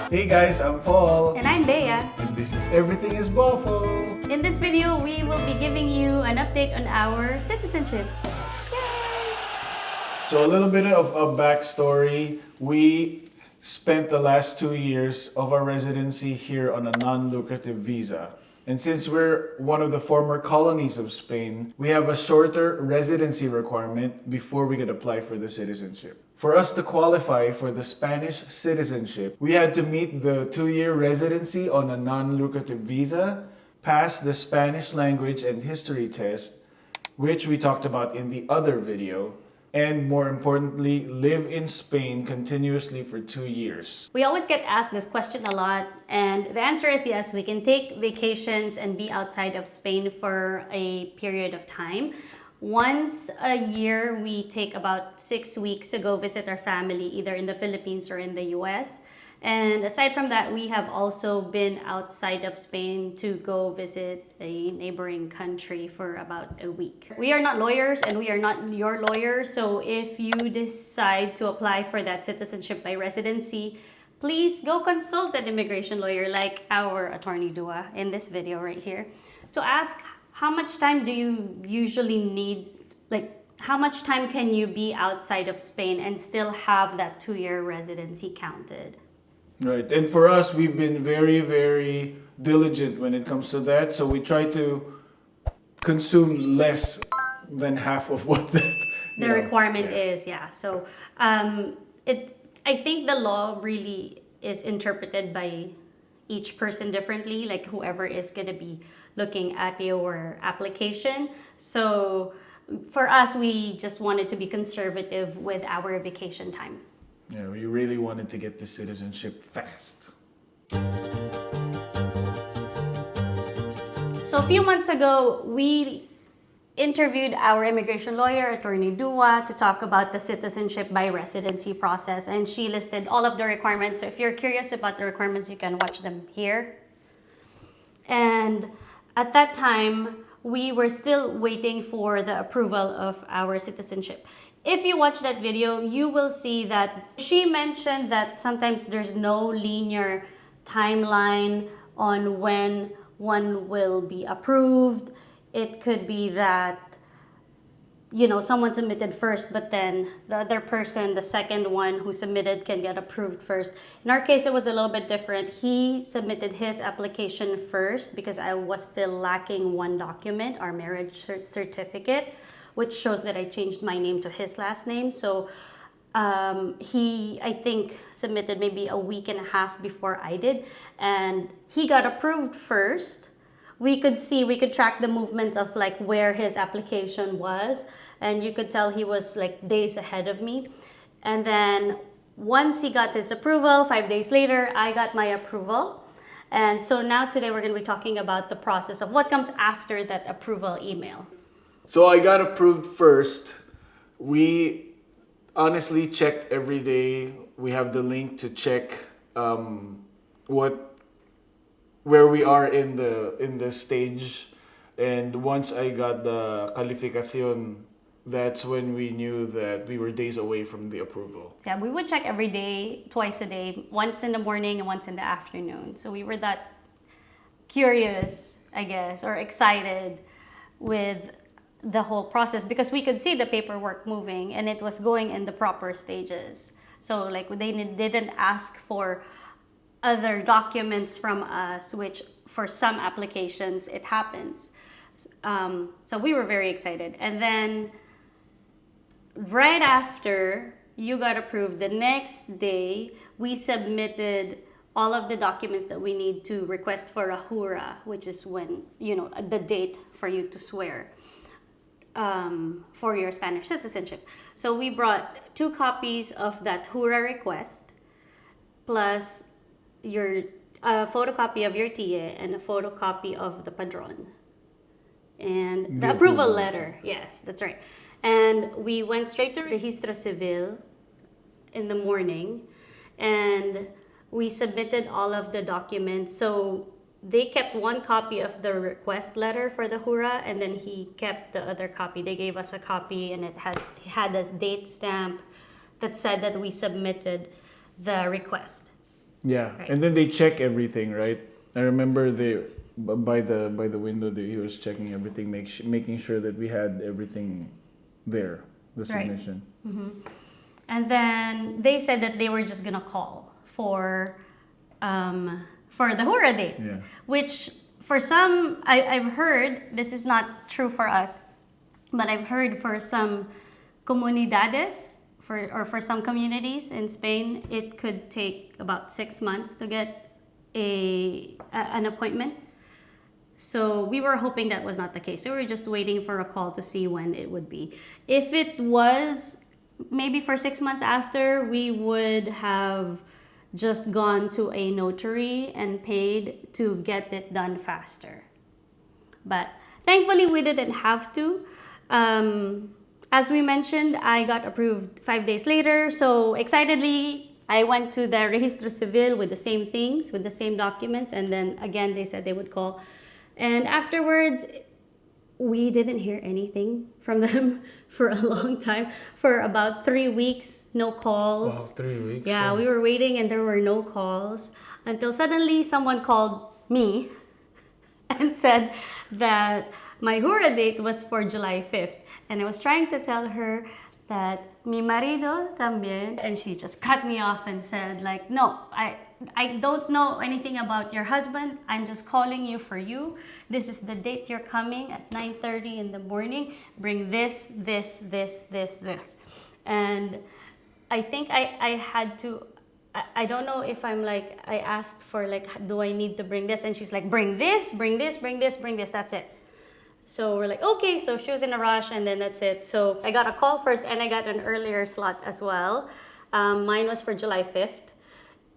Hey guys, I'm Paul. And I'm Bea. And this is Everything is Boffo. In this video, we will be giving you an update on our citizenship. Yay! So a little bit of a backstory. We spent the last 2 years of our residency here on a non-lucrative visa. And since we're one of the former colonies of Spain, we have a shorter residency requirement before we could apply for the citizenship. For us to qualify for the Spanish citizenship, we had to meet the 2-year residency on a non-lucrative visa, pass the Spanish language and history test, which we talked about in the other video, and more importantly, live in Spain continuously for 2 years. We always get asked this question a lot, and the answer is yes, we can take vacations and be outside of Spain for a period of time. Once a year, we take about 6 weeks to go visit our family, either in the Philippines or in the US. And aside from that, we have also been outside of Spain to go visit a neighboring country for about a week. We are not lawyers and we are not your lawyer, so if you decide to apply for that citizenship by residency, please go consult an immigration lawyer like our attorney Dua in this video right here to ask how much time do you usually need, how much time can you be outside of Spain and still have that 2-year residency counted? Right, and for us, we've been very, very diligent when it comes to that. So we try to consume less than half of what the requirement is. Yeah. So I think the law really is interpreted by each person differently, like whoever is going to be looking at your application. So for us, we just wanted to be conservative with our vacation time. Yeah, we really wanted to get the citizenship fast. So a few months ago, we interviewed our immigration lawyer, attorney Dua, to talk about the citizenship by residency process, and she listed all of the requirements. So if you're curious about the requirements, you can watch them here. And at that time, we were still waiting for the approval of our citizenship. If you watch that video, you will see that she mentioned that sometimes there's no linear timeline on when one will be approved. It could be that, someone submitted first, but then the other person, the second one who submitted, can get approved first. In our case, it was a little bit different. He submitted his application first because I was still lacking one document, our marriage certificate, which shows that I changed my name to his last name. So he, I think, submitted maybe a week and a half before I did. And he got approved first. We could track the movement of where his application was. And you could tell he was days ahead of me. And then once he got his approval, 5 days later, I got my approval. And so now today we're going to be talking about the process of what comes after that approval email. So I got approved first. We honestly checked every day. We have the link to check where we are in the stage. And once I got the calificación, that's when we knew that we were days away from the approval. Yeah, we would check every day, twice a day, once in the morning and once in the afternoon. So we were that curious, I guess, or excited with the whole process because we could see the paperwork moving and it was going in the proper stages. So they didn't ask for other documents from us, which for some applications it happens. So we were very excited. And then right after you got approved, the next day we submitted all of the documents that we need to request for a Jura, which is when, the date for you to swear for your Spanish citizenship. So we brought 2 copies of that Jura request, plus your photocopy of your TIE and a photocopy of the padron. And the approval letter. Yes, that's right. And we went straight to Registro Civil in the morning and we submitted all of the documents. So they kept one copy of the request letter for the Jura, and then he kept the other copy. They gave us a copy, and it had a date stamp that said that we submitted the request. Yeah, Right. and then they check everything, right? I remember by the window he was checking everything, making sure that we had everything there, the Right. submission. And then they said that they were just gonna call for the Hura date, Yeah. which for some I've heard, this is not true for us, but I've heard for some comunidades for some communities in Spain, it could take about 6 months to get an appointment. So we were hoping that was not the case. So we were just waiting for a call to see when it would be. If it was maybe for 6 months after, we would have just gone to a notary and paid to get it done faster. But thankfully, we didn't have to. As we mentioned, I got approved 5 days later. So excitedly, I went to the Registro Civil with the same things, with the same documents. And then again, they said they would call. And afterwards, we didn't hear anything from them for a long time. For about 3 weeks, no calls. Wow, 3 weeks. Yeah, we were waiting and there were no calls until suddenly someone called me and said that my Hura date was for July 5th. And I was trying to tell her that mi marido también, and she just cut me off and said like, no, I don't know anything about your husband. I'm just calling you for you. This is the date you're coming at 9:30 in the morning. Bring this. And I think I had to, I don't know if I'm like, I asked for like, do I need to bring this? And she's like, bring this, that's it. So we're like, okay, so she was in a rush and then that's it. So I got a call first and I got an earlier slot as well. Mine was for July 5th.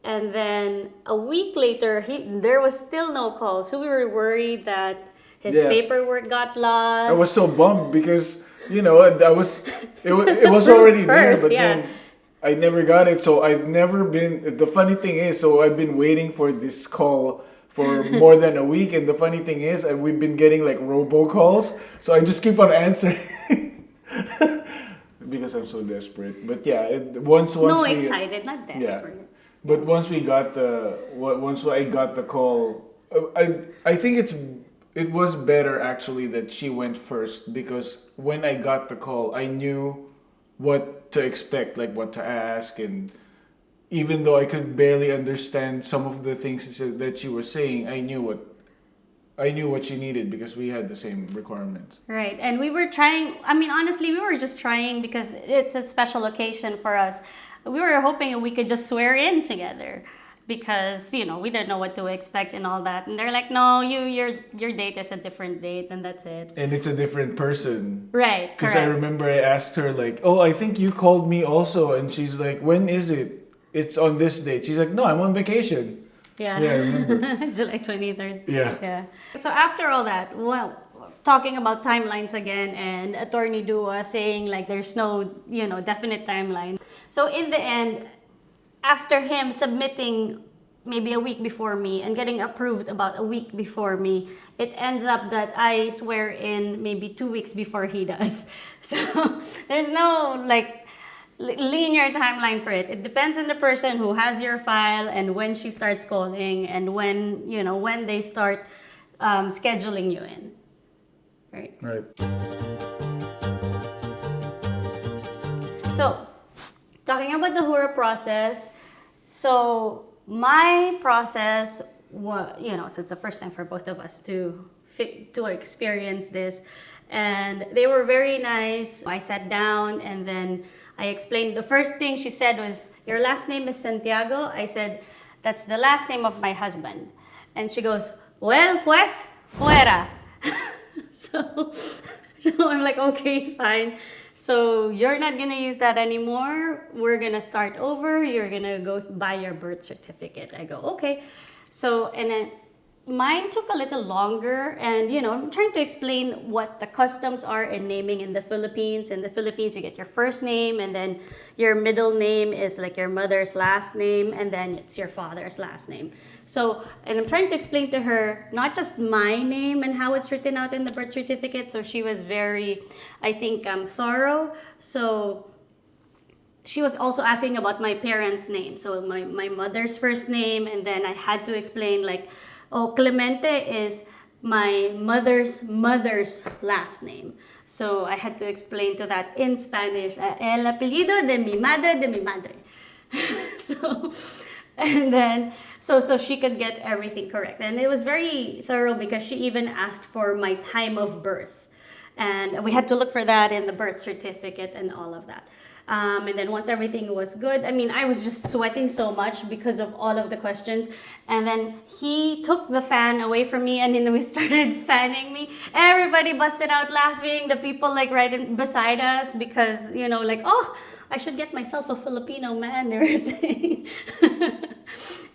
And then a week later, there was still no call. So we were worried that his paperwork got lost. I was so bummed because, you know, it was approved already first, there, but yeah. then I never got it. So I've never been, the funny thing is, so I've been waiting for this call for more than a week, and the funny thing is, we've been getting like robocalls, so I just keep on answering because I'm so desperate. But yeah, once no, we, excited, not desperate. yeah. But once I got the call, I think it was better actually that she went first, because when I got the call, I knew what to expect, like what to ask, and even though I could barely understand some of the things that she was saying, I knew what she needed because we had the same requirements. Right, and we were trying, I mean, honestly, we were just trying because it's a special occasion for us. We were hoping we could just swear in together because, you know, we didn't know what to expect and all that. And they're like, no, your date is a different date and that's it. And it's a different person. Right, Because correct. I remember I asked her like, oh, I think you called me also. And she's like, when is it? It's on this date. She's like, no, I'm on vacation. Yeah, Yeah, I remember. July 23rd. Yeah. So after all that, well, talking about timelines again, and Attorney Dua saying like there's no, you know, definite timeline. So in the end, after him submitting maybe a week before me and getting approved about a week before me, it ends up that I swear in maybe 2 weeks before he does. So there's no like linear timeline for it. It depends on the person who has your file and when she starts calling and when, you know, when they start scheduling you in. Right. Right. So, talking about the Hura process, so my process was, you know, so it's the first time for both of us to experience this, and they were very nice. I sat down and then I explained. The first thing she said was, "Your last name is Santiago?" I said, "That's the last name of my husband." And she goes, "Well, pues, fuera." So I'm like, okay, fine. So you're not gonna use that anymore. We're gonna start over. You're gonna go buy your birth certificate. I go, okay. So, and then mine took a little longer, and you know, I'm trying to explain what the customs are in naming in the Philippines. In the Philippines, you get your first name, and then your middle name is like your mother's last name, and then it's your father's last name. So, and I'm trying to explain to her not just my name and how it's written out in the birth certificate. So she was very, I think, thorough. So she was also asking about my parents' name. So my mother's first name, and then I had to explain like, oh, Clemente is my mother's last name. So I had to explain to that in Spanish, el apellido de mi madre. So, and then, so she could get everything correct. And it was very thorough because she even asked for my time of birth. And we had to look for that in the birth certificate and all of that. And then once everything was good, I mean, I was just sweating so much because of all of the questions. And then he took the fan away from me, and then we started fanning me. Everybody busted out laughing. The people like beside us because, you know, like, oh, I should get myself a Filipino man, they were saying.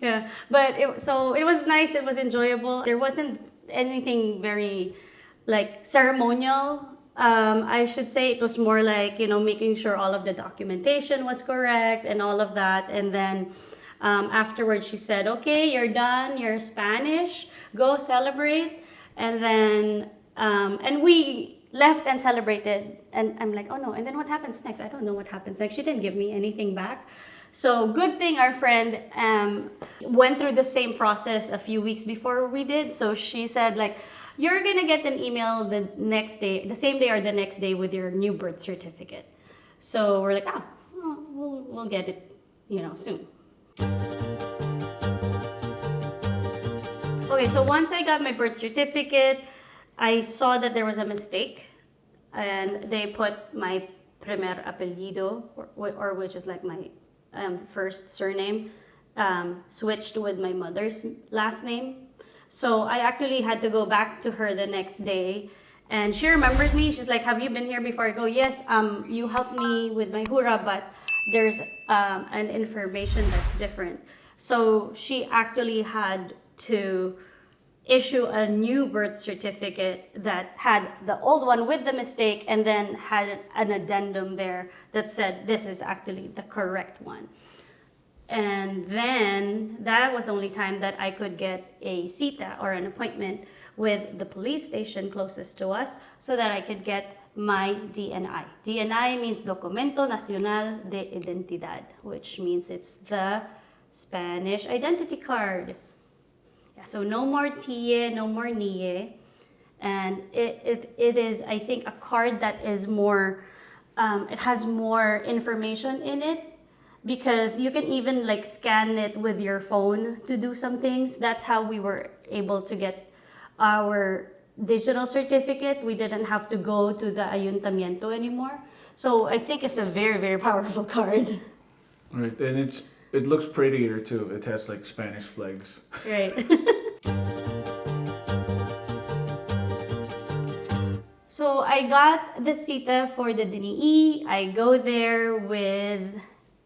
Yeah, but it was nice. It was enjoyable. There wasn't anything very like ceremonial. I should say it was more like, you know, making sure all of the documentation was correct and all of that. And then afterwards she said, okay, you're done, you're Spanish, go celebrate. And then, and we left and celebrated. And I'm like, oh no, and then what happens next? I don't know what happens next. She didn't give me anything back. So good thing our friend went through the same process a few weeks before we did. So she said like, you're gonna get an email the next day, the same day or the next day with your new birth certificate. So we're like, we'll get it, you know, soon. Okay, so once I got my birth certificate, I saw that there was a mistake, and they put my primer apellido, or which is like my first surname, switched with my mother's last name. So I actually had to go back to her the next day, and she remembered me. She's like, have you been here before? I go, yes, you helped me with my Jura, but there's an information that's different. So she actually had to issue a new birth certificate that had the old one with the mistake and then had an addendum there that said this is actually the correct one. And then that was the only time that I could get a cita or an appointment with the police station closest to us so that I could get my DNI. DNI means Documento Nacional de Identidad, which means it's the Spanish identity card. Yeah, so no more TIE, no more NIE. And it is, I think, a card that is more, it has more information in it, because you can even like scan it with your phone to do some things. That's how we were able to get our digital certificate. We didn't have to go to the ayuntamiento anymore. So I think it's a very, very powerful card. Right, and it looks prettier too. It has like Spanish flags. Right. So I got the cita for the DNI. I go there with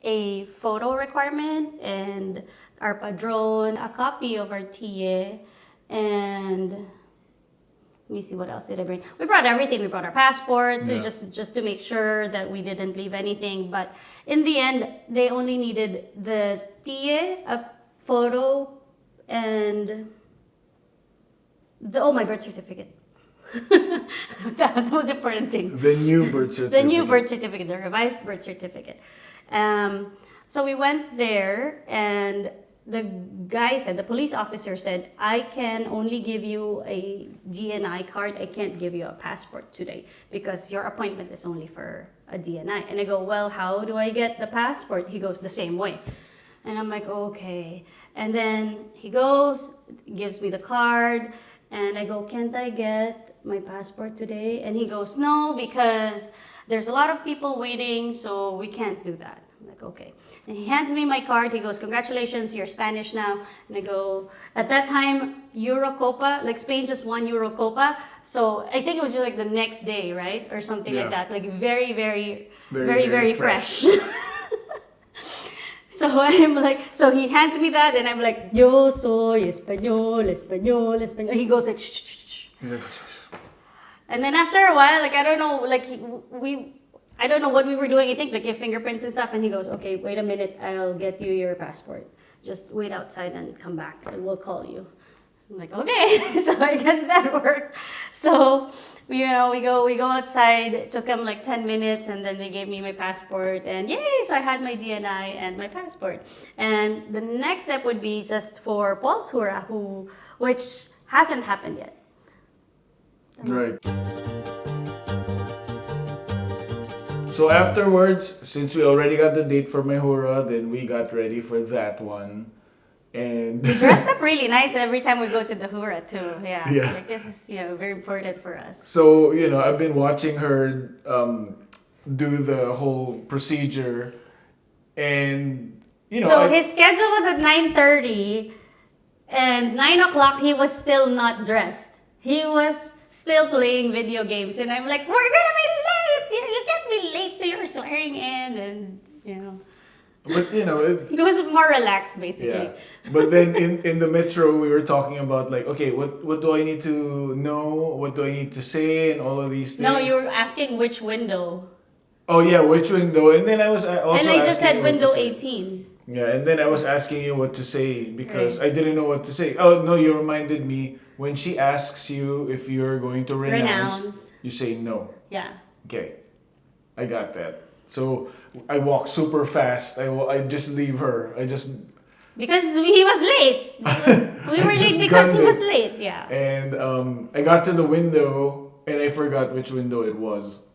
a photo requirement and our padrone, a copy of our TIE, and let me see, what else did I bring? We brought everything. We brought our passports, so just to make sure that we didn't leave anything. But in the end, they only needed the TIE, a photo, and my birth certificate. That was the most important thing. The new birth certificate. The new birth certificate, the revised birth certificate. So we went there, and the guy said, the police officer said, I can only give you a DNI card. I can't give you a passport today because your appointment is only for a DNI. And I go, well, how do I get the passport? He goes, the same way. And I'm like, okay. And then he goes, gives me the card, and I go, can't I get my passport today? And he goes, no, because there's a lot of people waiting, so we can't do that. I'm like, okay. And he hands me my card. He goes, congratulations, you're Spanish now. And I go, at that time, Eurocopa, like Spain just won Eurocopa. So I think it was just like the next day, right? Or something like that. Like very, very fresh. So I'm like, so he hands me that, and I'm like, yo soy español. He goes like, shh. He's like, and then after a while, like, I don't know, like I don't know what we were doing. I think like fingerprints and stuff. And he goes, okay, wait a minute. I'll get you your passport. Just wait outside and come back, and we'll call you. I'm like, okay, so I guess that worked. So, we go outside. It took them like 10 minutes, and then they gave me my passport, and yay! So I had my DNI and my passport. And the next step would be just for Paul's Jura, which hasn't happened yet. Right. So afterwards, since we already got the date for my Hura, then we got ready for that one. And We dressed up really nice every time we go to the Jura too. Yeah. Yeah. Like this is very important for us. so, I've been watching her do the whole procedure, and So his schedule was at 9:30, and 9 o'clock he was still not dressed. He was still playing video games, and I'm like, we're gonna be late. You can't be late to your swearing in, and but he was more relaxed basically. yeah. But then in the metro, we were talking about like, okay, what do I need to know? What do I need to say? And all of these things. No, you were asking which window, Oh yeah, which window? And then I was also and I just asking said you what to window say. 18. Yeah, and then I was asking you what to say because Right. I didn't know what to say. Oh no, you reminded me when she asks you if you're going to renounce. You say no. Yeah. Okay, I got that. So I walk super fast. I just leave her. Because he was late. We were just late because he gunned was it. late. Yeah. And I got to the window and I forgot which window it was.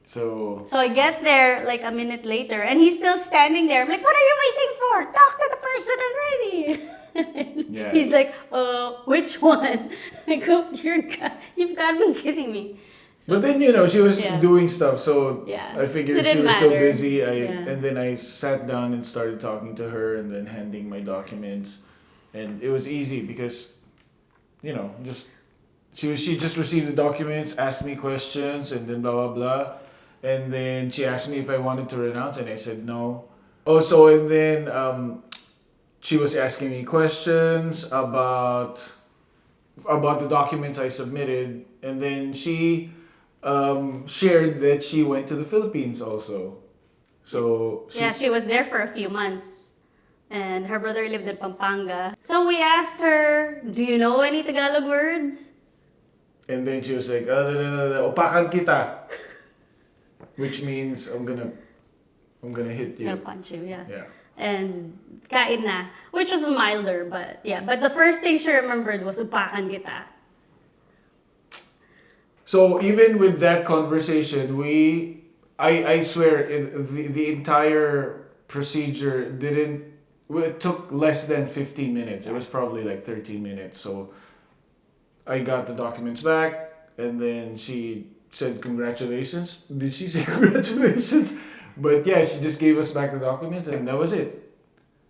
So So I get there like a minute later, and he's still standing there. I'm like, "What are you waiting for? Talk to the person already." Yeah. He's like, which one?" I go, "You've got me kidding me." but then she was Yeah. doing stuff, so Yeah. I figured It she didn't was still matter. busy. Yeah. And then I sat down and started talking to her and then handing my documents, and it was easy because, just she just received the documents, asked me questions, and then blah blah blah, and then she asked me if I wanted to renounce, and I said no. Oh, so and then she was asking me questions about the documents I submitted, and then she shared that she went to the Philippines also. So Yeah, she was there for a few months, and her brother lived in Pampanga. So we asked her, "Do you know any Tagalog words?" and then she was like, "Opakan kita," which means I'm gonna hit I'm gonna you. punch you. Yeah. Yeah. And kain na, which was milder, but yeah. But the first thing she remembered was upakan kita. So even with that conversation, I swear the entire procedure it took less than 15 minutes. It was probably like 13 minutes. So I got the documents back, and then she said congratulations. Did she say congratulations? But yeah, she just gave us back the documents, and that was it.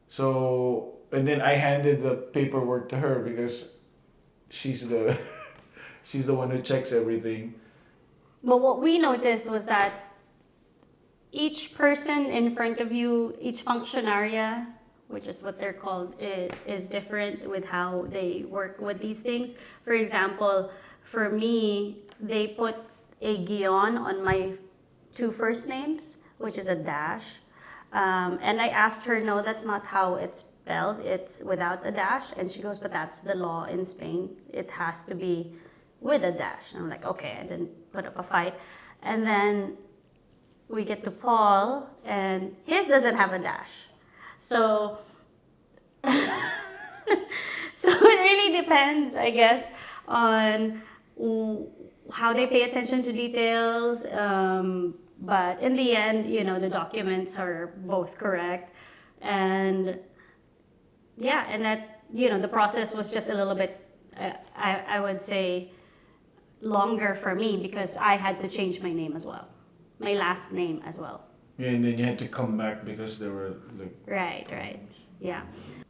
So, and then I handed the paperwork to her because she's the she's the one who checks everything. But what we noticed was that each person in front of you, each functionaria, which is what they're called, is different with how they work with these things. For example, for me, they put a guion on my two first names, which is a dash. And I asked her, no, that's not how it's spelled. It's without a dash. And she goes, but that's the law in Spain. It has to be with a dash. And I'm like, okay, I didn't put up a fight. And then we get to Paul, and his doesn't have a dash. So, so it really depends, I guess, on how they pay attention to details. But in the end, the documents are both correct. And yeah, and that, the process was just a little bit, I would say, longer for me because I had to change my name as well. My last name as well. Yeah, and then you had to come back because there were like. Right. Yeah.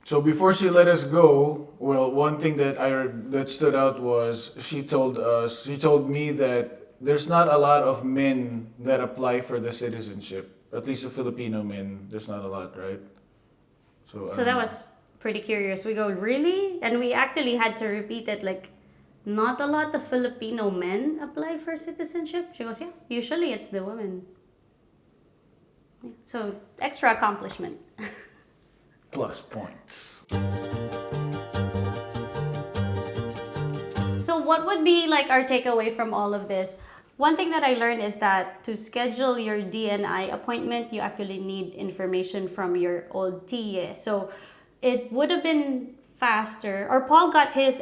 So before she let us go, well, one thing that stood out was she told me that there's not a lot of men that apply for the citizenship. At least the Filipino men, there's not a lot, right? So that was pretty curious. We go, really? And we actually had to repeat it like, not a lot of Filipino men apply for citizenship. She goes, yeah, usually it's the women. Yeah. So extra accomplishment. plus points. what would be like our takeaway from all of this? One thing that I learned is that to schedule your DNI appointment, you actually need information from your old TA. So it would have been faster, or Paul got his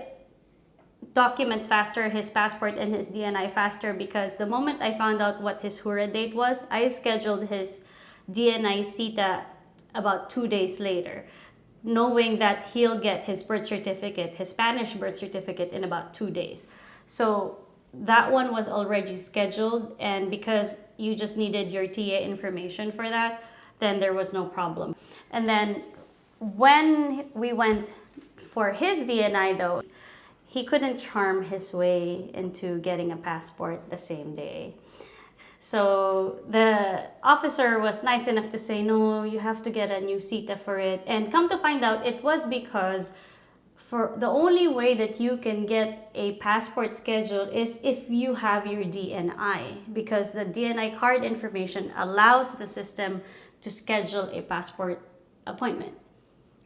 documents faster, his passport and his DNI faster, because the moment I found out what his Jura date was, I scheduled his DNI cita about 2 days later, knowing that he'll get his birth certificate, his Spanish birth certificate, in about 2 days. So that one was already scheduled, and because you just needed your TA information for that, then there was no problem. And then when we went for his DNI though, he couldn't charm his way into getting a passport the same day. So the officer was nice enough to say, no, you have to get a new CETA for it. And come to find out, it was because for the only way that you can get a passport scheduled is if you have your DNI, because the DNI card information allows the system to schedule a passport appointment,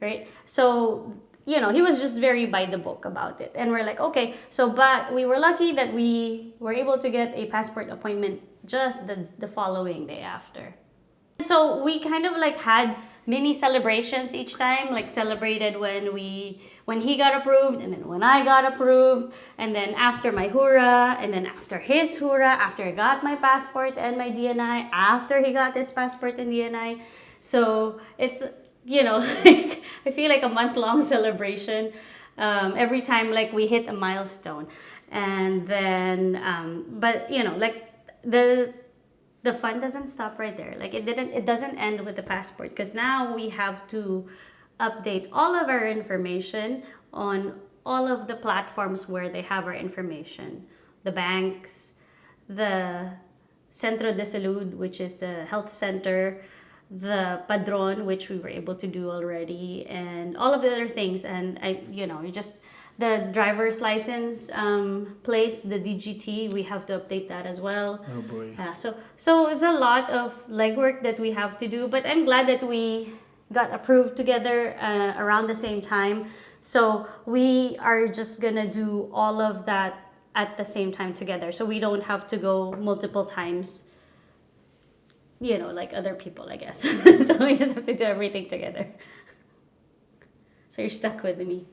right? So, you know, he was just very by the book about it. And we're like, okay, so but we were lucky that we were able to get a passport appointment just the following day after. So we kind of like had mini celebrations each time, like celebrated when he got approved, and then when I got approved, and then after my Jura, and then after his Jura, after I got my passport and my DNI, after he got his passport and DNI. So it's, you know, like, I feel like a month-long celebration every time like we hit a milestone. And then but you know, like the fun doesn't stop right there. Like it doesn't end with the passport, because now we have to update all of our information on all of the platforms where they have our information. The banks, the Centro de Salud, which is the health center, the padron, which we were able to do already, and all of the other things. And the driver's license place, the DGT, we have to update that as well. Oh boy. So it's a lot of legwork that we have to do, but I'm glad that we got approved together around the same time. So we are just gonna do all of that at the same time together, so we don't have to go multiple times, you know, like other people, I guess. So we just have to do everything together. So you're stuck with me.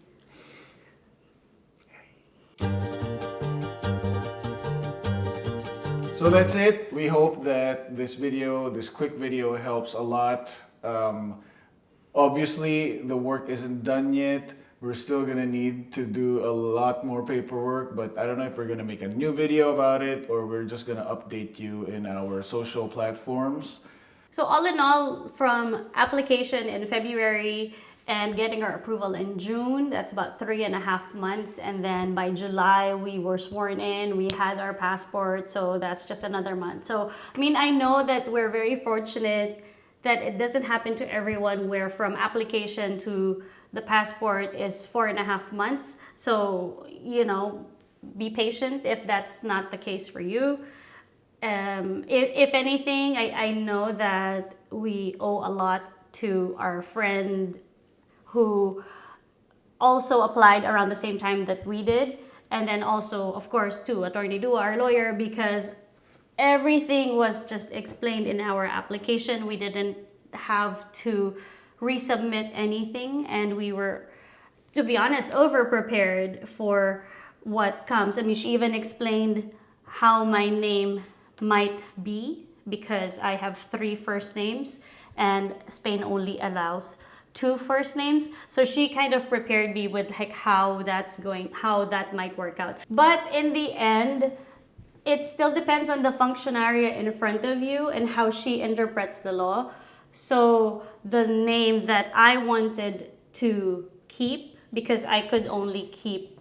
So that's it. We hope that this quick video helps a lot. Obviously, the work isn't done yet. We're still gonna need to do a lot more paperwork, but I don't know if we're gonna make a new video about it or we're just gonna update you in our social platforms. So all in all, from application in February and getting our approval in June, that's about 3.5 months. And then by July, we were sworn in, we had our passport, so that's just another month. So, I mean, I know that we're very fortunate that it doesn't happen to everyone, where from application to the passport is 4.5 months. So, you know, be patient if that's not the case for you. If anything, I know that we owe a lot to our friend who also applied around the same time that we did. And then also, of course, to Attorney Dua, our lawyer, because everything was just explained in our application. We didn't have to resubmit anything, and we were, to be honest, over-prepared for what comes. I mean, she even explained how my name might be, because I have 3 first names and Spain only allows 2 first names. So she kind of prepared me with like how that might work out. But in the end, it still depends on the functionaria in front of you and how she interprets the law. So the name that I wanted to keep, because I could only keep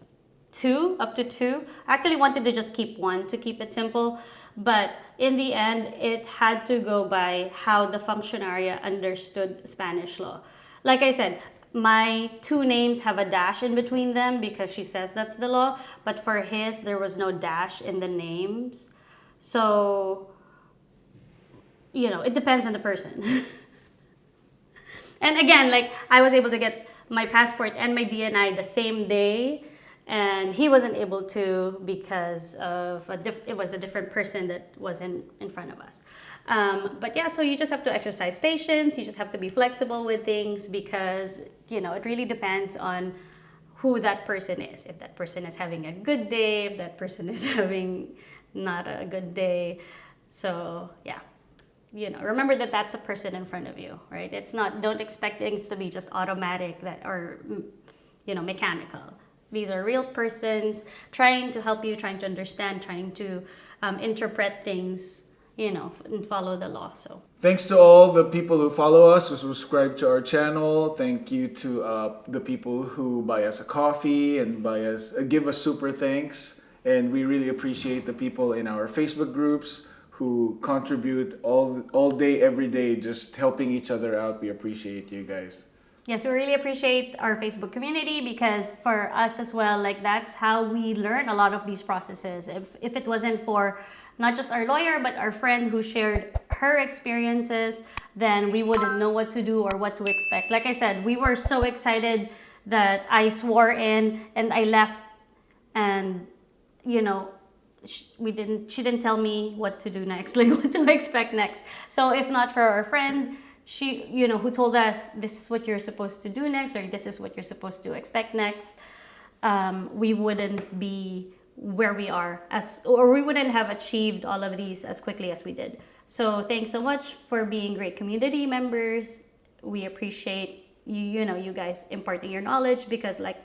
2, up to 2. I actually wanted to just keep 1 to keep it simple. But in the end, it had to go by how the functionaria understood Spanish law. Like I said, my 2 names have a dash in between them because she says that's the law. But for his, there was no dash in the names. So, you know, it depends on the person. And again, like, I was able to get my passport and my DNI the same day. And he wasn't able to because of it was a different person that was in front of us. But yeah, so you just have to exercise patience. You just have to be flexible with things because, you know, it really depends on who that person is. If that person is having a good day, if that person is having not a good day. So yeah, you know, remember that that's a person in front of you, right? It's not, don't expect things to be just automatic that or, you know, mechanical. These are real persons trying to help you, trying to understand, trying to interpret things, you know, and follow the law. So thanks to all the people who follow us, who subscribe to our channel. Thank you to the people who buy us a coffee and give us super thanks. And we really appreciate the people in our Facebook groups who contribute all day, every day, just helping each other out. We appreciate you guys. Yes, we really appreciate our Facebook community because for us as well, like that's how we learn a lot of these processes. If it wasn't for not just our lawyer, but our friend who shared her experiences, then we wouldn't know what to do or what to expect. Like I said, we were so excited that I swore in and I left and, you know, she didn't tell me what to do next, like what to expect next. So if not for our friend, she, you know, who told us this is what you're supposed to do next or this is what you're supposed to expect next, we wouldn't be where we are or we wouldn't have achieved all of these as quickly as we did. So thanks so much for being great community members. We appreciate you know, you guys imparting your knowledge because like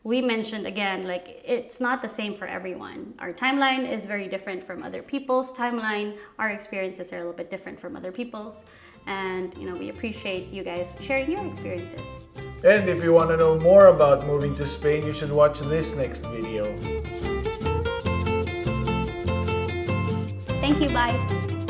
we mentioned again, like it's not the same for everyone. Our timeline is very different from other people's timeline. Our experiences are a little bit different from other people's. And, you know, we appreciate you guys sharing your experiences. And if you want to know more about moving to Spain, you should watch this next video. Thank you, bye.